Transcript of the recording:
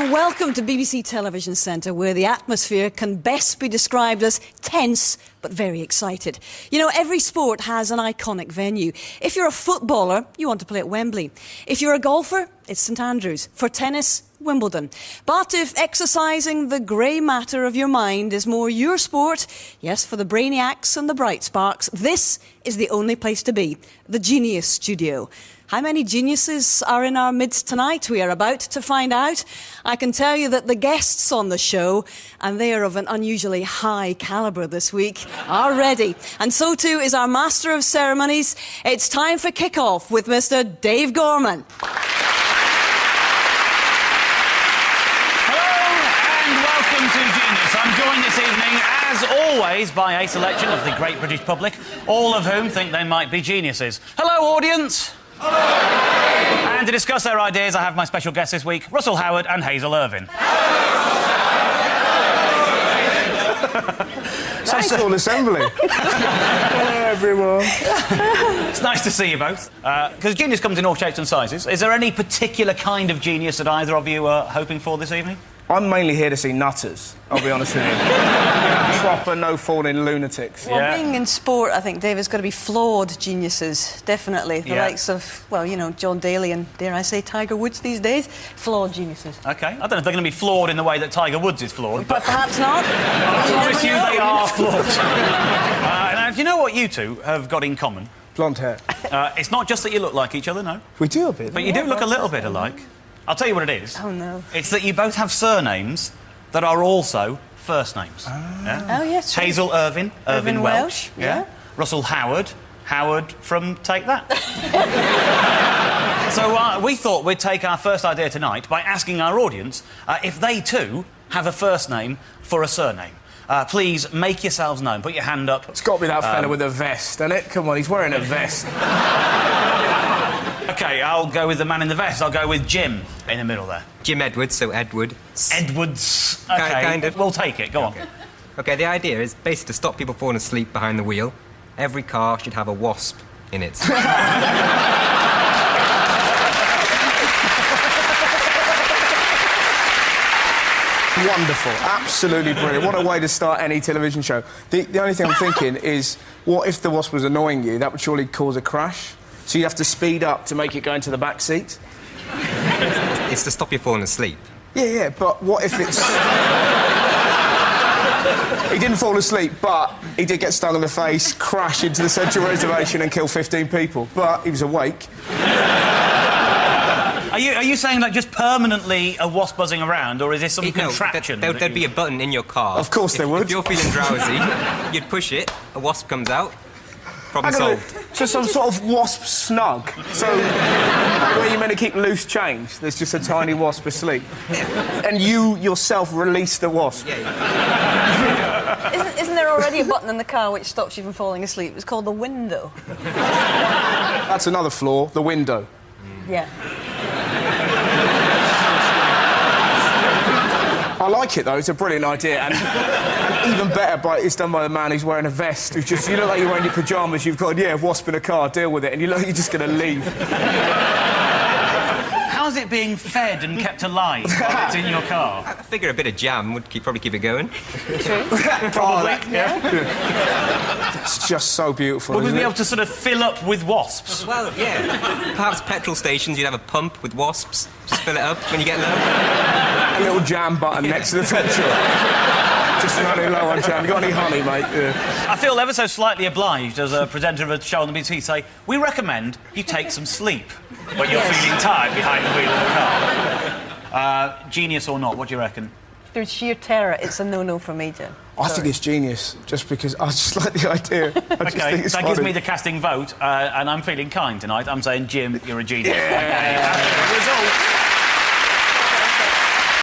Welcome to BBC Television Centre, where the atmosphere can best be described as tense but very excited. You know, every sport has an iconic venue. If you're a footballer, you want to play at Wembley. If you're a golfer, it's St Andrews. For tennis, Wimbledon. But if exercising the grey matter of your mind is more your sport, yes, for the brainiacs and the bright sparks, this is the only place to be, the Genius Studio. How many geniuses are in our midst tonight? We are about to find out. I can tell you that the guests on the show, and they are of an unusually high calibre this week, are ready. And so too is our Master of Ceremonies. It's time for kick-off with Mr. Dave Gorman. Welcome to Genius. I'm joined this evening, as always, by a selection of the great British public, all of whom think they might be geniuses. Hello, audience. Hello. And to discuss their ideas, I have my special guests this week, Russell Howard and Hazel Irvine. Nice full assembly. Hello, everyone. It's nice to see you both. Because genius comes in all shapes and sizes. Is there any particular kind of genius that either of you are hoping for this evening? I'm mainly here to see nutters, I'll be honest with you. Proper, no-falling lunatics. Well, being in sport, I think, Dave, has got to be flawed geniuses, definitely. The likes of, well, you know, John Daly and, dare I say, Tiger Woods these days. Flawed geniuses. OK. I don't know if they're going to be flawed in the way that Tiger Woods is flawed, but perhaps not. I promise you they are flawed. Now, do you know what you two have got in common? Blonde hair. It's not just that you look like each other, no. We do a bit. But you do look a little bit alike. I'll tell you what it is. Oh, no. It's that you both have surnames that are also first names. Yeah? Oh, yes. True. Hazel Irvine, Irvine Welsh. Yeah. Russell Howard, Howard from Take That. So we thought we'd take our first idea tonight by asking our audience if they too have a first name for a surname. Please make yourselves known. Put your hand up. It's got to be that fella with a vest, isn't it? Come on, he's wearing a vest. OK, I'll go with the man in the vest. I'll go with Jim in the middle there. Jim Edwards, so Edward. Edwards. OK, kind of. We'll take it. Go on. OK, the idea is basically to stop people falling asleep behind the wheel. Every car should have a wasp in it. Wonderful. Absolutely brilliant. What a way to start any television show. The only thing I'm thinking is, what if the wasp was annoying you? That would surely cause a crash. So you have to speed up to make it go into the back seat? It's to stop you falling asleep. Yeah, but what if it's... He didn't fall asleep, but he did get stung in the face, crash into the central reservation and kill 15 people. But he was awake. Are you saying, like, just permanently a wasp buzzing around, or is this some contraption? There'd be a button in your car. Of course there would. If you're feeling drowsy, you'd push it, a wasp comes out, problem solved. So some sort of wasp snug. So, where you're meant to keep loose change, there's just a tiny wasp asleep. And you yourself release the wasp. Isn't there already a button in the car which stops you from falling asleep? It's called the window. That's another flaw, the window. Yeah. I like it, though. It's a brilliant idea. And even better, it's done by the man who's wearing a vest. Who's just... You look like you're wearing your pyjamas. You've got, wasp in a car, deal with it. And you look like you're just going to leave. How's it being fed and kept alive while it's in your car? I figure a bit of jam would probably keep it going. True. Probably, yeah. It's just so beautiful, Would we be able to sort of fill up with wasps? Well, yeah. Perhaps petrol stations, you'd have a pump with wasps. Just fill it up when you get low. A little jam button next to the petrol. Just running low on jam. You got any honey, mate? Yeah. I feel ever so slightly obliged as a presenter of a show on the BBC to say, we recommend you take some sleep when you're feeling tired behind the wheel of the car. Genius or not, what do you reckon? Through sheer terror, it's a no-no for me, Jim. I think it's genius, just because I just like the idea. OK, that gives me the casting vote, and I'm feeling kind tonight. I'm saying, Jim, you're a genius. Yeah. OK, result...